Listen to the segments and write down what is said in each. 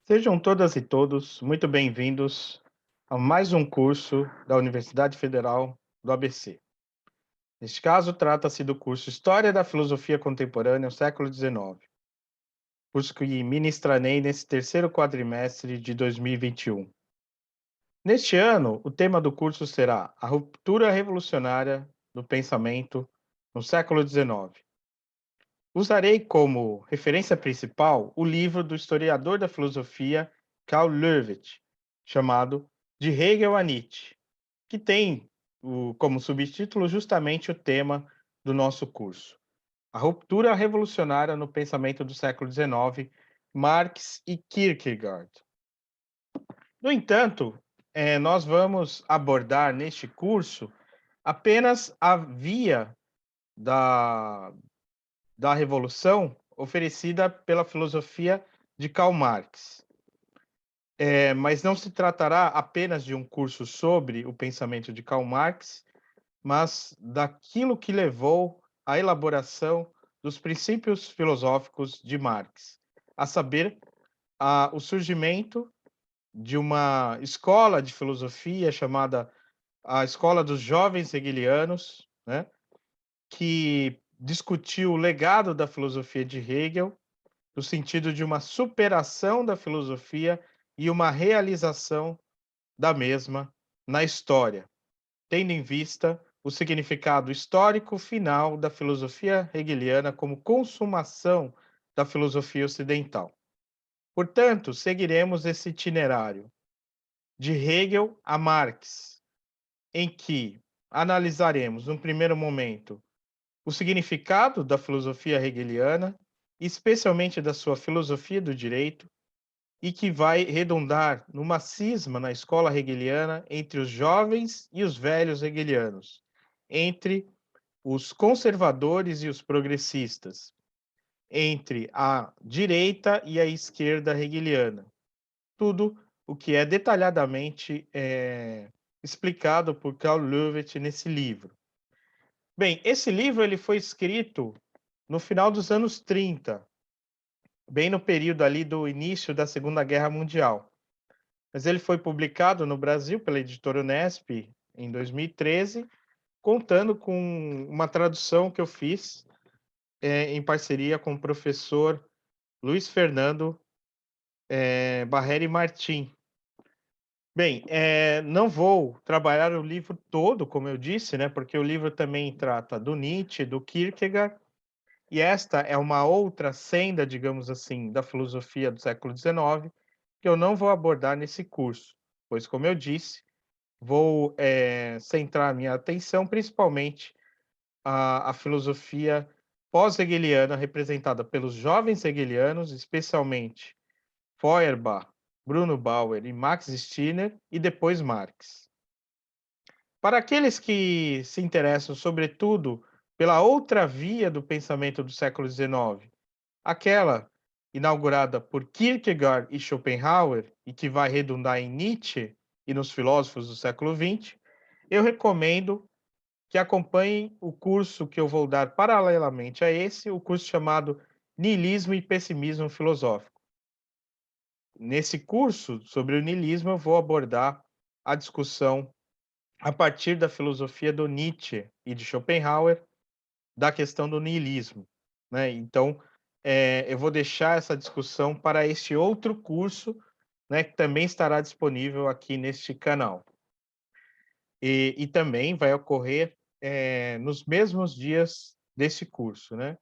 Sejam todas e todos muito bem-vindos a mais um curso da Universidade Federal do ABC. Neste caso, trata-se do curso História da Filosofia Contemporânea, século XIX, curso que ministrarei nesse terceiro quadrimestre de 2021. Neste ano, o tema do curso será a ruptura revolucionária do pensamento no século XIX. Usarei como referência principal o livro do historiador da filosofia Karl Löwith, chamado De Hegel a Nietzsche, que tem como subtítulo justamente o tema do nosso curso: A ruptura revolucionária no pensamento do século XIX, Marx e Kierkegaard. No entanto, nós vamos abordar neste curso apenas a via da, da revolução oferecida pela filosofia de Karl Marx. Mas não se tratará apenas de um curso sobre o pensamento de Karl Marx, mas daquilo que levou à elaboração dos princípios filosóficos de Marx, a saber, o surgimento de uma escola de filosofia chamada a Escola dos Jovens Hegelianos, né, que discutiu o legado da filosofia de Hegel, no sentido de uma superação da filosofia e uma realização da mesma na história, tendo em vista o significado histórico final da filosofia hegeliana como consumação da filosofia ocidental. Portanto, seguiremos esse itinerário de Hegel a Marx, em que analisaremos, no primeiro momento, o significado da filosofia hegeliana, especialmente da sua filosofia do direito, e que vai redundar numa cisma na escola hegeliana entre os jovens e os velhos hegelianos, entre os conservadores e os progressistas, entre a direita e a esquerda hegeliana. Tudo o que é detalhadamente explicado por Karl Löwith nesse livro. Bem, esse livro ele foi escrito no final dos anos 30, bem no período ali do início da Segunda Guerra Mundial. Mas ele foi publicado no Brasil pela editora Unesp em 2013, contando com uma tradução que eu fiz em parceria com o professor Luiz Fernando Barreri Martim. Bem, não vou trabalhar o livro todo, como eu disse, né, porque o livro também trata do Nietzsche, do Kierkegaard, e esta é uma outra senda, digamos assim, da filosofia do século XIX, que eu não vou abordar nesse curso, pois, como eu disse, vou centrar minha atenção principalmente à filosofia pós-hegeliana representada pelos jovens hegelianos, especialmente Feuerbach, Bruno Bauer e Max Stirner, e depois Marx. Para aqueles que se interessam, sobretudo, pela outra via do pensamento do século XIX, aquela inaugurada por Kierkegaard e Schopenhauer, e que vai redundar em Nietzsche e nos filósofos do século XX, eu recomendo que acompanhem o curso que eu vou dar paralelamente a esse, o curso chamado Niilismo e Pessimismo Filosófico. Nesse curso sobre o niilismo, eu vou abordar a discussão a partir da filosofia do Nietzsche e de Schopenhauer da questão do niilismo, né? Então, eu vou deixar essa discussão para este outro curso, né, que também estará disponível aqui neste canal. E também vai ocorrer nos mesmos dias deste curso, né?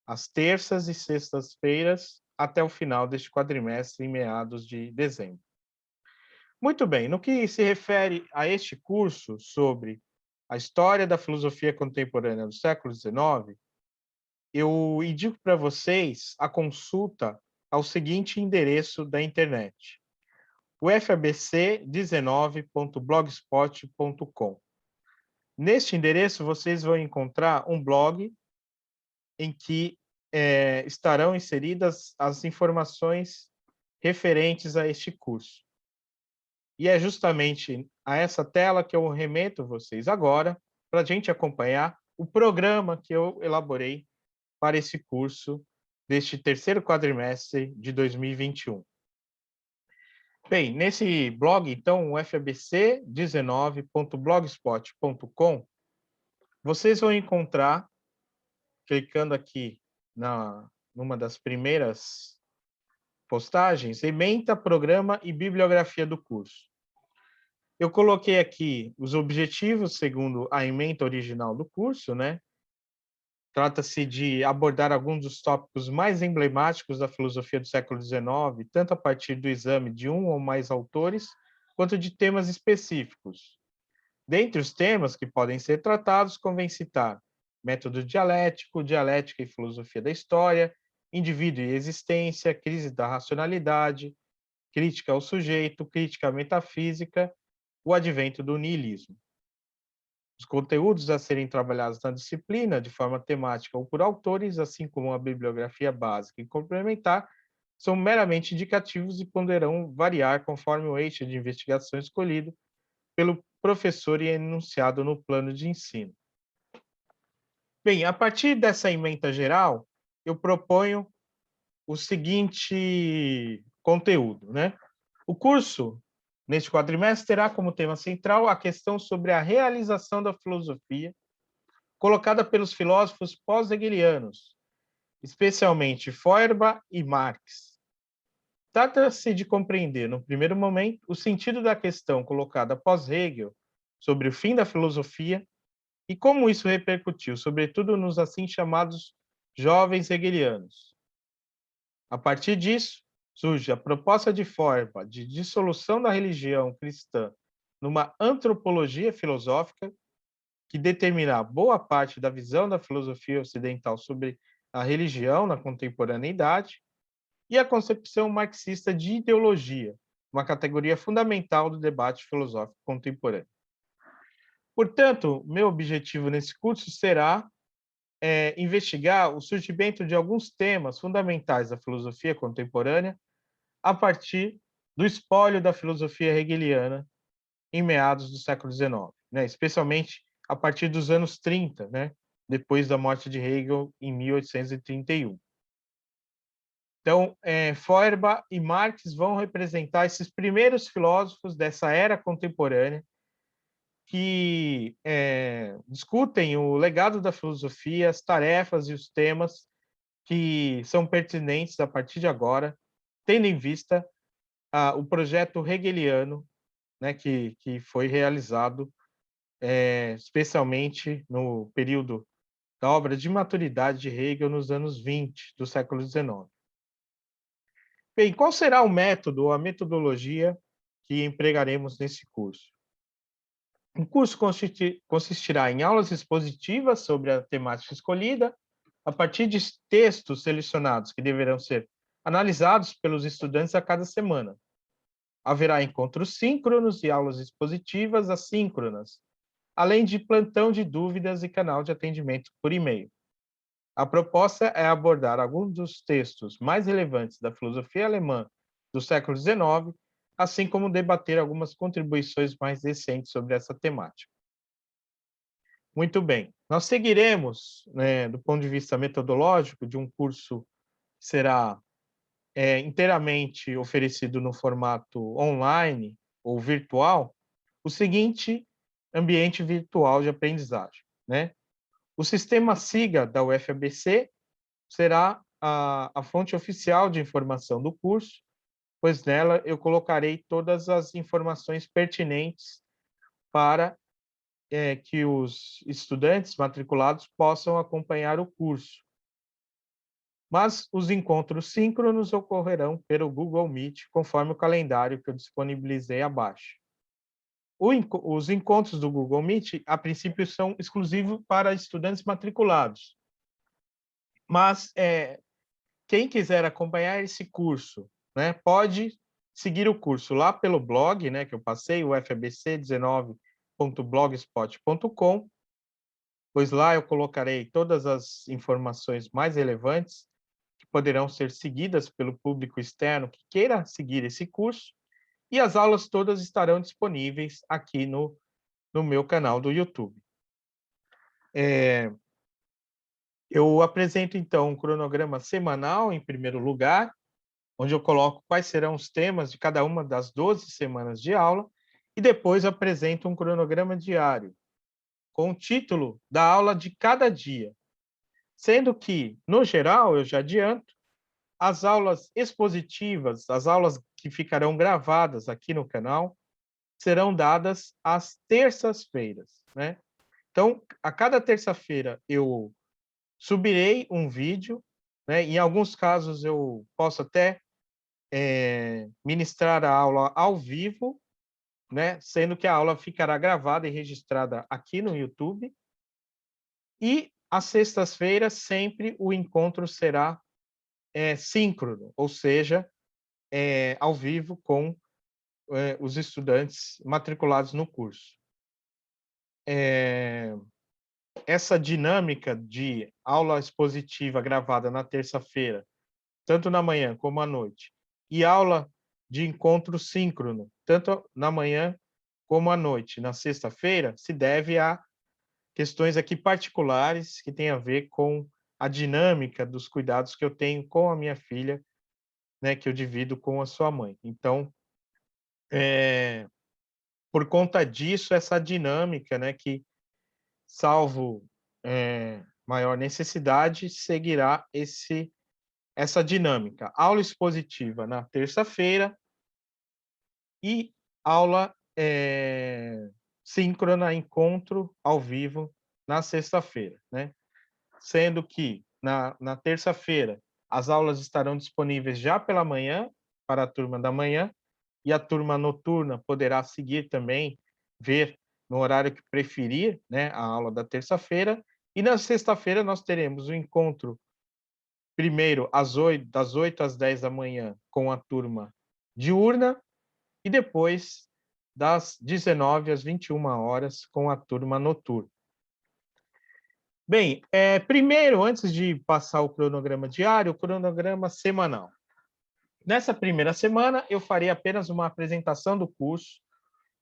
Às terças e sextas-feiras, até o final deste quadrimestre, em meados de dezembro. Muito bem, no que se refere a este curso sobre a história da filosofia contemporânea do século XIX, eu indico para vocês a consulta ao seguinte endereço da internet: ufabc19.blogspot.com. Neste endereço, vocês vão encontrar um blog em que estarão inseridas as informações referentes a este curso. E é justamente a essa tela que eu remeto vocês agora, para a gente acompanhar o programa que eu elaborei para esse curso deste terceiro quadrimestre de 2021. Bem, nesse blog, então, o fabc19.blogspot.com, vocês vão encontrar, clicando aqui numa das primeiras postagens, ementa, programa e bibliografia do curso. Eu coloquei aqui os objetivos segundo a ementa original do curso, né? Trata-se de abordar alguns dos tópicos mais emblemáticos da filosofia do século XIX, tanto a partir do exame de um ou mais autores, quanto de temas específicos. Dentre os temas que podem ser tratados, convém citar método dialético, dialética e filosofia da história, indivíduo e existência, crise da racionalidade, crítica ao sujeito, crítica à metafísica, o advento do niilismo. Os conteúdos a serem trabalhados na disciplina, de forma temática ou por autores, assim como a bibliografia básica e complementar, são meramente indicativos e poderão variar conforme o eixo de investigação escolhido pelo professor e enunciado no plano de ensino. Bem, a partir dessa ementa geral, eu proponho o seguinte conteúdo, né? O curso, neste quadrimestre, terá como tema central a questão sobre a realização da filosofia colocada pelos filósofos pós-hegelianos, especialmente Feuerbach e Marx. Trata-se de compreender, no primeiro momento, o sentido da questão colocada após Hegel sobre o fim da filosofia e como isso repercutiu, sobretudo nos assim chamados jovens hegelianos. A partir disso, surge a proposta de Feuerbach de dissolução da religião cristã numa antropologia filosófica que determina boa parte da visão da filosofia ocidental sobre a religião na contemporaneidade, e a concepção marxista de ideologia, uma categoria fundamental do debate filosófico contemporâneo. Portanto, meu objetivo nesse curso será investigar o surgimento de alguns temas fundamentais da filosofia contemporânea a partir do espólio da filosofia hegeliana em meados do século XIX, né? Especialmente a partir dos anos 30, né? Depois da morte de Hegel em 1831. Então, Feuerbach e Marx vão representar esses primeiros filósofos dessa era contemporânea que discutem o legado da filosofia, as tarefas e os temas que são pertinentes a partir de agora, tendo em vista o projeto hegeliano, né, que foi realizado especialmente no período da obra de maturidade de Hegel nos anos 20 do século XIX. Bem, qual será o método ou a metodologia que empregaremos nesse curso? O curso consistirá em aulas expositivas sobre a temática escolhida, a partir de textos selecionados que deverão ser analisados pelos estudantes a cada semana. Haverá encontros síncronos e aulas expositivas assíncronas, além de plantão de dúvidas e canal de atendimento por e-mail. A proposta é abordar alguns dos textos mais relevantes da filosofia alemã do século XIX, assim como debater algumas contribuições mais recentes sobre essa temática. Muito bem, nós seguiremos, né, do ponto de vista metodológico, de um curso que será inteiramente oferecido no formato online ou virtual, o seguinte ambiente virtual de aprendizagem, né? O sistema SIGA da UFABC será a fonte oficial de informação do curso, pois nela eu colocarei todas as informações pertinentes para que os estudantes matriculados possam acompanhar o curso. Mas os encontros síncronos ocorrerão pelo Google Meet, conforme o calendário que eu disponibilizei abaixo. Os encontros do Google Meet, a princípio, são exclusivos para estudantes matriculados. Mas quem quiser acompanhar esse curso, né, pode seguir o curso lá pelo blog, né, que eu passei, o fabc19.blogspot.com, pois lá eu colocarei todas as informações mais relevantes que poderão ser seguidas pelo público externo que queira seguir esse curso, e as aulas todas estarão disponíveis aqui no meu canal do YouTube. Eu apresento, então, um cronograma semanal, em primeiro lugar, onde eu coloco quais serão os temas de cada uma das 12 semanas de aula e depois apresento um cronograma diário com o título da aula de cada dia, sendo que, no geral, eu já adianto, as aulas expositivas, as aulas que ficarão gravadas aqui no canal, serão dadas às terças-feiras, né? Então, a cada terça-feira eu subirei um vídeo, né? Em alguns casos eu posso até ministrar a aula ao vivo, né? Sendo que a aula ficará gravada e registrada aqui no YouTube. E às sextas-feiras sempre o encontro será síncrono, ou seja, ao vivo com os estudantes matriculados no curso. Essa dinâmica de aula expositiva gravada na terça-feira, tanto na manhã como à noite, e aula de encontro síncrono, tanto na manhã como à noite, na sexta-feira, se deve a questões aqui particulares que têm a ver com a dinâmica dos cuidados que eu tenho com a minha filha, né, que eu divido com a sua mãe. Então, por conta disso, essa dinâmica, né, que, salvo maior necessidade, seguirá essa dinâmica. Aula expositiva na terça-feira e aula síncrona, encontro ao vivo na sexta-feira, né? Sendo que na terça-feira as aulas estarão disponíveis já pela manhã, para a turma da manhã, e a turma noturna poderá seguir também, ver no horário que preferir, né, a aula da terça-feira. E na sexta-feira nós teremos o encontro, primeiro das 8 às 10 da manhã, com a turma diurna, e depois das 19 às 21 horas, com a turma noturna. Bem, primeiro, antes de passar o cronograma diário, o cronograma semanal. Nessa primeira semana, eu farei apenas uma apresentação do curso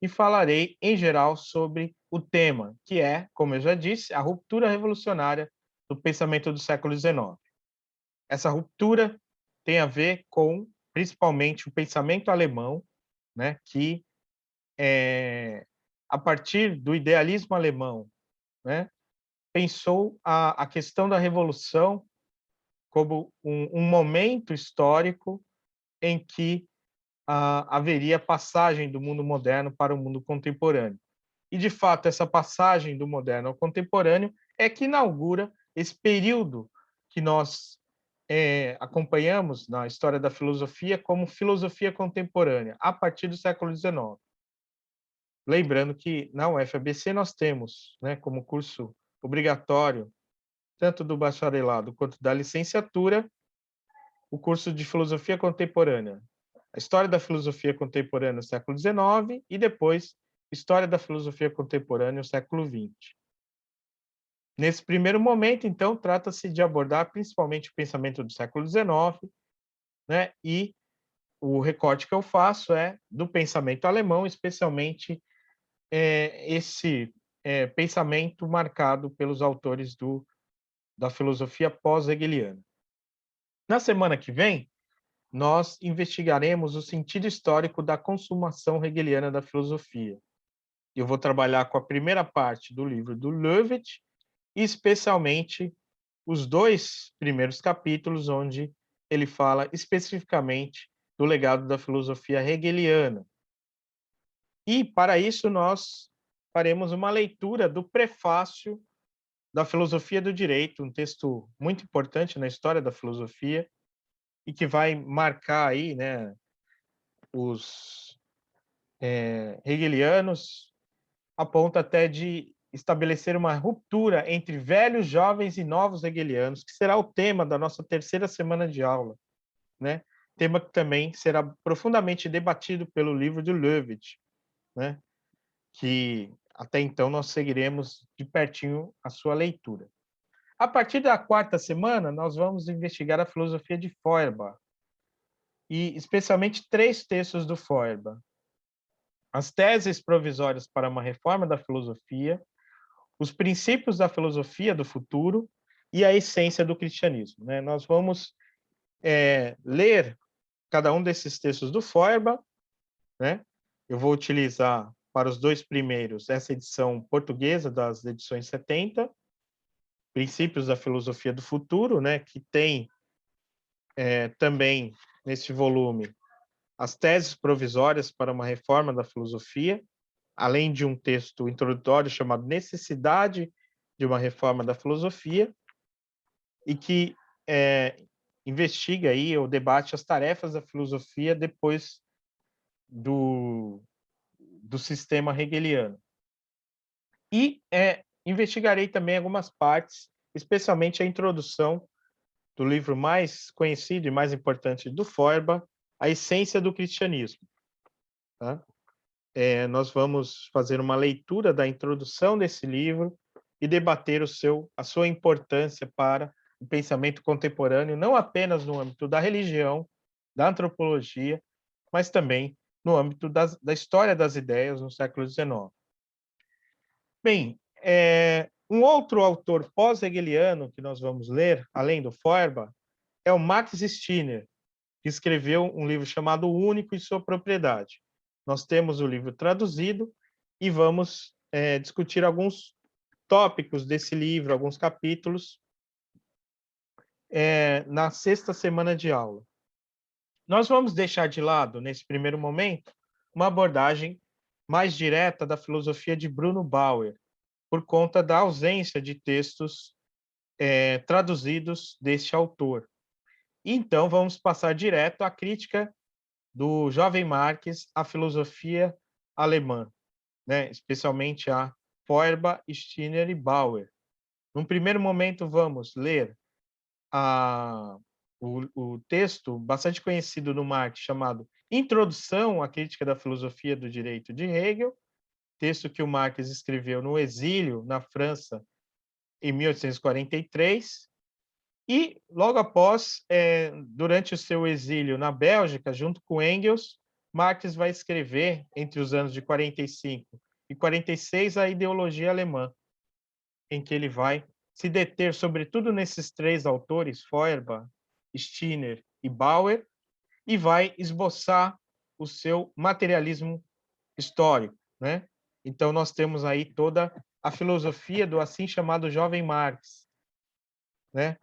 e falarei, em geral, sobre o tema, que é, como eu já disse, a ruptura revolucionária do pensamento do século XIX. Essa ruptura tem a ver com, principalmente, o pensamento alemão, né, que, a partir do idealismo alemão, né, pensou a questão da revolução como um momento histórico em que haveria passagem do mundo moderno para o mundo contemporâneo. E, de fato, essa passagem do moderno ao contemporâneo é que inaugura esse período que nós acompanhamos na história da filosofia como filosofia contemporânea, a partir do século XIX. Lembrando que na UFABC nós temos, né, como curso obrigatório, tanto do bacharelado quanto da licenciatura, o curso de filosofia contemporânea, a história da filosofia contemporânea no século XIX e depois história da filosofia contemporânea no século XX. Nesse primeiro momento, então, trata-se de abordar principalmente o pensamento do século XIX, né? E o recorte que eu faço é do pensamento alemão, especialmente esse pensamento marcado pelos autores da filosofia pós-hegeliana. Na semana que vem, nós investigaremos o sentido histórico da consumação hegeliana da filosofia. Eu vou trabalhar com a primeira parte do livro do Löwit, e especialmente os 2 primeiros capítulos, onde ele fala especificamente do legado da filosofia hegeliana. E, para isso, nós faremos uma leitura do prefácio da Filosofia do Direito, um texto muito importante na história da filosofia, e que vai marcar aí, né, os hegelianos, a ponto até de estabelecer uma ruptura entre velhos, jovens e novos hegelianos, que será o tema da nossa terceira semana de aula, né? Tema que também será profundamente debatido pelo livro de Löwit, né? Que até então nós seguiremos de pertinho a sua leitura. A partir da quarta semana, nós vamos investigar a filosofia de Feuerbach, e especialmente 3 textos do Feuerbach: as teses provisórias para uma reforma da filosofia, os princípios da filosofia do futuro e a essência do cristianismo, né? Nós vamos ler cada um desses textos do Feuerbach, né? Eu vou utilizar para os 2 primeiros essa edição portuguesa das edições 70, Princípios da Filosofia do Futuro, né? Que tem também nesse volume as teses provisórias para uma reforma da filosofia, além de um texto introdutório chamado Necessidade de uma Reforma da Filosofia, e que investiga aí ou debate as tarefas da filosofia depois do sistema hegeliano. E investigarei também algumas partes, especialmente a introdução do livro mais conhecido e mais importante do Feuerbach, A Essência do Cristianismo. Tá? Nós vamos fazer uma leitura da introdução desse livro e debater a sua importância para o pensamento contemporâneo, não apenas no âmbito da religião, da antropologia, mas também no âmbito da história das ideias no século XIX. Bem, um outro autor pós-hegeliano que nós vamos ler, além do Feuerbach, é o Max Stirner, que escreveu um livro chamado O Único e Sua Propriedade. Nós temos o livro traduzido e vamos discutir alguns tópicos desse livro, alguns capítulos, na sexta semana de aula. Nós vamos deixar de lado, nesse primeiro momento, uma abordagem mais direta da filosofia de Bruno Bauer, por conta da ausência de textos traduzidos deste autor. Então, vamos passar direto à crítica do jovem Marx à filosofia alemã, né? Especialmente a Feuerbach, Stirner e Bauer. Num primeiro momento, vamos ler o texto bastante conhecido do Marx, chamado Introdução à Crítica da Filosofia do Direito de Hegel, texto que o Marx escreveu no exílio, na França, em 1843, e logo após, durante o seu exílio na Bélgica, junto com Engels, Marx vai escrever, entre os anos de 45 e 46, a ideologia alemã, em que ele vai se deter, sobretudo nesses 3 autores, Feuerbach, Stirner e Bauer, e vai esboçar o seu materialismo histórico, né? Então, nós temos aí toda a filosofia do assim chamado jovem Marx, né?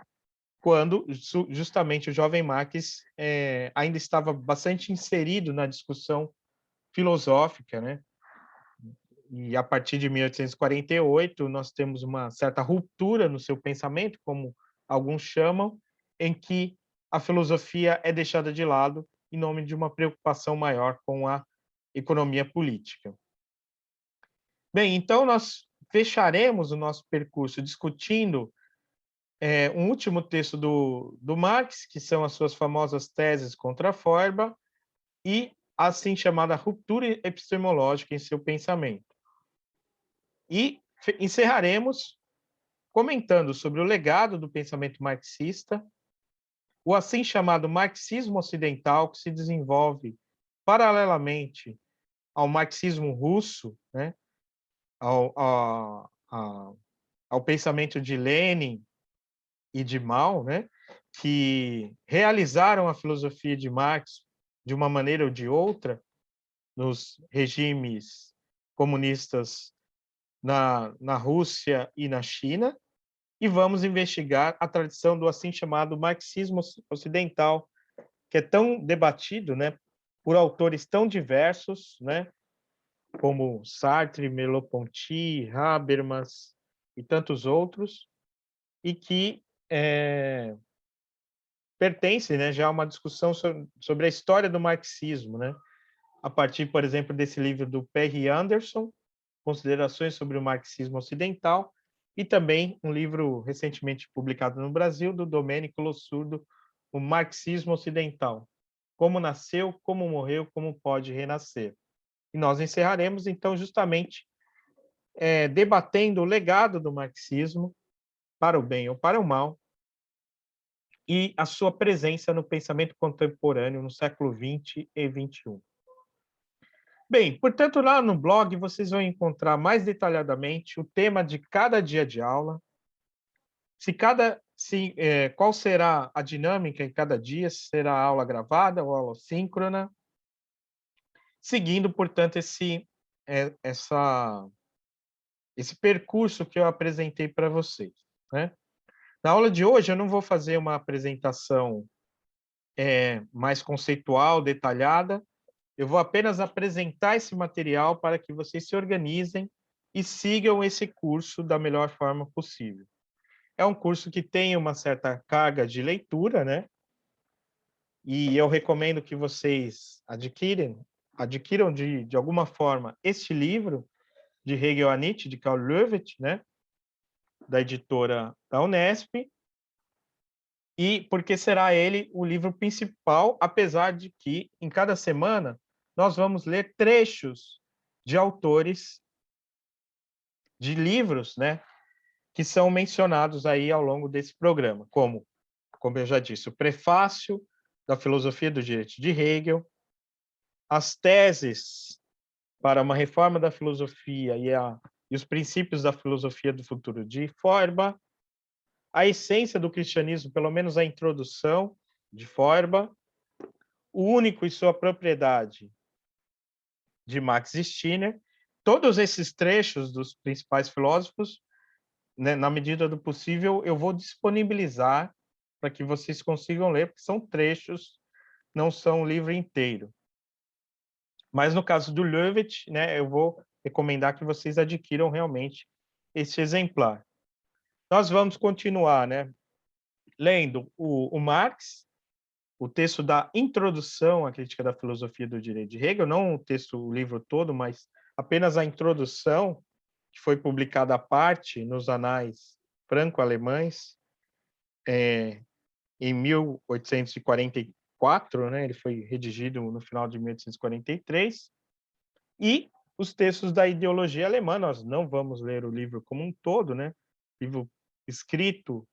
Quando justamente o jovem Marx ainda estava bastante inserido na discussão filosófica, né? E a partir de 1848 nós temos uma certa ruptura no seu pensamento, como alguns chamam, em que a filosofia é deixada de lado em nome de uma preocupação maior com a economia política. Bem, então nós fecharemos o nosso percurso discutindo um último texto do Marx, que são as suas famosas teses contra a Feuerbach, e a assim chamada ruptura epistemológica em seu pensamento. E encerraremos comentando sobre o legado do pensamento marxista, o assim chamado marxismo ocidental, que se desenvolve paralelamente ao marxismo russo, né? ao pensamento de Lenin e de Mao, né? Que realizaram a filosofia de Marx de uma maneira ou de outra nos regimes comunistas na Rússia e na China, e vamos investigar a tradição do assim chamado marxismo ocidental, que é tão debatido, né, por autores tão diversos, né, como Sartre, Merleau-Ponty, Habermas e tantos outros, e que pertence, né, já a uma discussão sobre a história do marxismo, né, a partir, por exemplo, desse livro do Perry Anderson, Considerações sobre o Marxismo Ocidental, e também um livro recentemente publicado no Brasil, do Domênico Lossurdo, O Marxismo Ocidental. Como nasceu, como morreu, como pode renascer. E nós encerraremos, então, justamente debatendo o legado do marxismo, para o bem ou para o mal, e a sua presença no pensamento contemporâneo no século XX e XXI. Bem, portanto, lá no blog vocês vão encontrar mais detalhadamente o tema de cada dia de aula. Se cada Sim, qual será a dinâmica em cada dia? Será aula gravada ou aula síncrona? Seguindo, portanto, esse percurso que eu apresentei para vocês, né? Na aula de hoje, eu não vou fazer uma apresentação mais conceitual, detalhada. Eu vou apenas apresentar esse material para que vocês se organizem e sigam esse curso da melhor forma possível. É um curso que tem uma certa carga de leitura, né? E eu recomendo que vocês adquiram de alguma forma este livro de Hegel a Nietzsche, de Karl Löwith, né? Da editora da Unesp, e porque será ele o livro principal, apesar de que em cada semana nós vamos ler trechos de autores de livros, né, que são mencionados aí ao longo desse programa, como eu já disse, o prefácio da Filosofia do Direito de Hegel, as teses para uma reforma da filosofia e os princípios da filosofia do futuro de Feuerbach, a essência do cristianismo, pelo menos a introdução de Feuerbach, o único e sua propriedade de Max Stirner, todos esses trechos dos principais filósofos, né, na medida do possível, eu vou disponibilizar para que vocês consigam ler, porque são trechos, não são o livro inteiro. Mas no caso do Löwith, né, eu vou recomendar que vocês adquiram realmente esse exemplar. Nós vamos continuar, né, lendo o Marx, o texto da introdução à crítica da filosofia do direito de Hegel, não o texto, o livro todo, mas apenas a introdução, que foi publicada à parte nos anais franco-alemães em 1844, né? Ele foi redigido no final de 1843, e os textos da ideologia alemã. Nós não vamos ler o livro como um todo, né? Livro escrito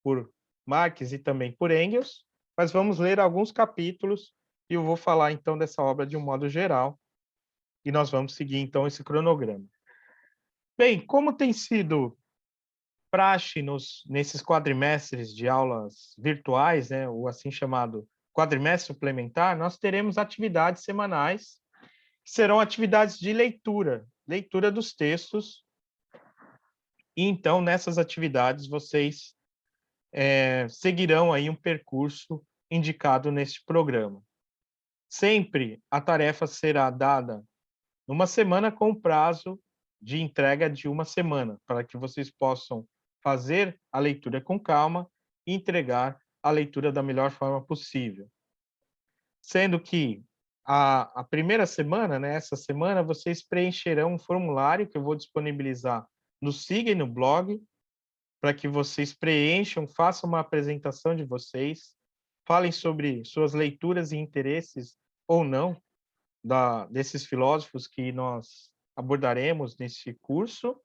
por Marx e também por Engels, mas vamos ler alguns capítulos e eu vou falar então dessa obra de um modo geral e nós vamos seguir então esse cronograma. Bem, como tem sido praxe nesses quadrimestres de aulas virtuais, né, o assim chamado quadrimestre suplementar, nós teremos atividades semanais, que serão atividades de leitura dos textos, e então nessas atividades vocês seguirão aí um percurso indicado neste programa. Sempre a tarefa será dada numa semana com prazo de entrega de uma semana, para que vocês possam fazer a leitura com calma e entregar a leitura da melhor forma possível. Sendo que a primeira semana, né, essa semana, vocês preencherão um formulário que eu vou disponibilizar no SIGA e no blog, para que vocês preencham, façam uma apresentação de vocês, falem sobre suas leituras e interesses ou não desses filósofos que nós abordaremos nesse curso.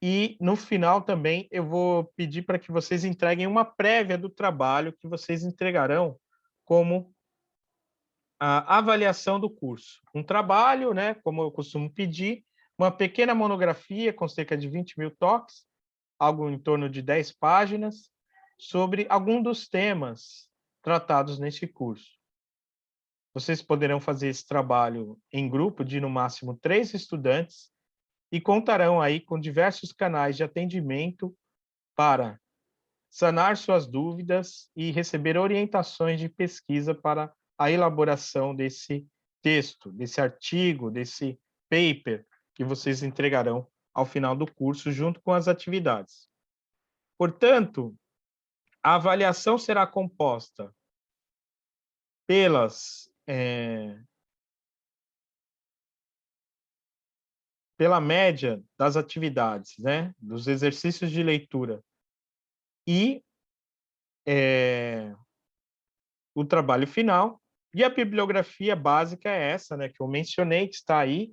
E, no final, também, eu vou pedir para que vocês entreguem uma prévia do trabalho que vocês entregarão como a avaliação do curso. Um trabalho, né, como eu costumo pedir, uma pequena monografia com cerca de 20.000 toques, algo em torno de 10 páginas, sobre algum dos temas tratados neste curso. Vocês poderão fazer esse trabalho em grupo de, no máximo, 3 estudantes e contarão aí com diversos canais de atendimento para sanar suas dúvidas e receber orientações de pesquisa para a elaboração desse texto, desse artigo, desse paper que vocês entregarão ao final do curso, junto com as atividades. Portanto, a avaliação será composta pela média das atividades, né, dos exercícios de leitura e o trabalho final. E a bibliografia básica é essa, né, que eu mencionei, que está aí,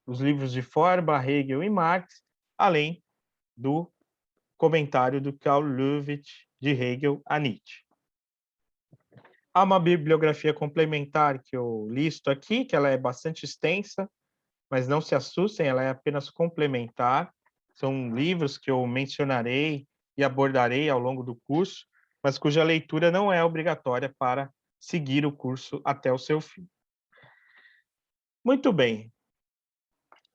os livros de Feuerbach, Hegel e Marx, além do comentário do Karl Löwith de Hegel a Nietzsche. Há uma bibliografia complementar que eu listo aqui, que ela é bastante extensa, mas não se assustem, ela é apenas complementar. São livros que eu mencionarei e abordarei ao longo do curso, mas cuja leitura não é obrigatória para seguir o curso até o seu fim. Muito bem.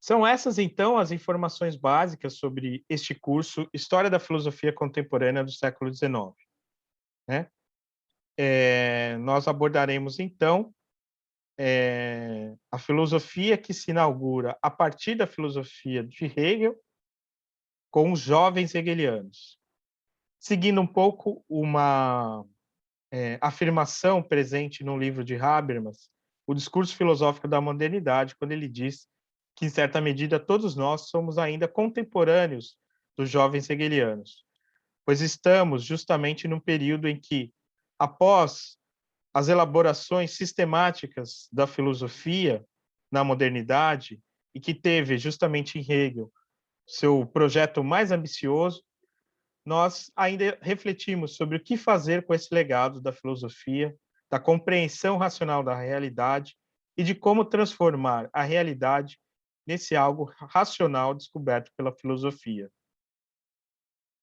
São essas, então, as informações básicas sobre este curso História da Filosofia Contemporânea do século XIX, né? Nós abordaremos, então, a filosofia que se inaugura a partir da filosofia de Hegel com os jovens hegelianos, seguindo um pouco uma afirmação presente no livro de Habermas, O Discurso Filosófico da Modernidade, quando ele diz que, em certa medida, todos nós somos ainda contemporâneos dos jovens hegelianos, pois estamos justamente num período em que, após as elaborações sistemáticas da filosofia na modernidade, e que teve justamente em Hegel seu projeto mais ambicioso, nós ainda refletimos sobre o que fazer com esse legado da filosofia, da compreensão racional da realidade e de como transformar a realidade nesse algo racional descoberto pela filosofia.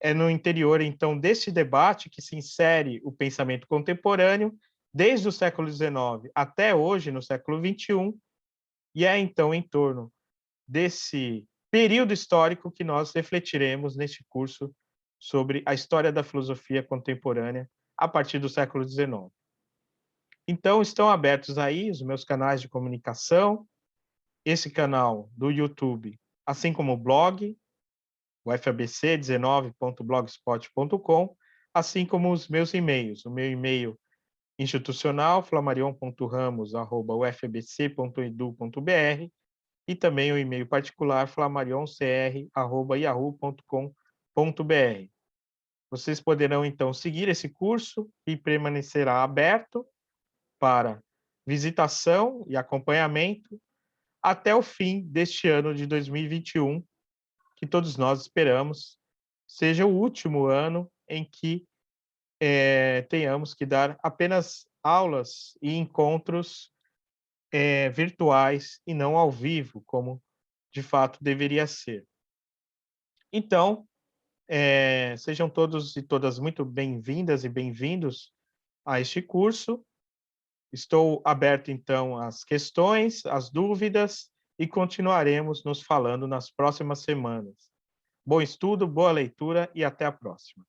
É no interior, então, desse debate que se insere o pensamento contemporâneo, desde o século XIX até hoje, no século XXI, e é, então, em torno desse período histórico que nós refletiremos neste curso sobre a história da filosofia contemporânea a partir do século XIX. Então, estão abertos aí os meus canais de comunicação, esse canal do YouTube, assim como o blog, o fabc19.blogspot.com, assim como os meus e-mails. O meu e-mail institucional, flamarion.ramos@ufabc.edu.br, e também o e-mail particular, flamarioncr@yahoo.com.br. Vocês poderão, então, seguir esse curso e permanecerá aberto para visitação e acompanhamento até o fim deste ano de 2021, que todos nós esperamos seja o último ano em que tenhamos que dar apenas aulas e encontros virtuais e não ao vivo, como de fato deveria ser. Então, sejam todos e todas muito bem-vindas e bem-vindos a este curso. Estou aberto, então, às questões, às dúvidas e continuaremos nos falando nas próximas semanas. Bom estudo, boa leitura e até a próxima.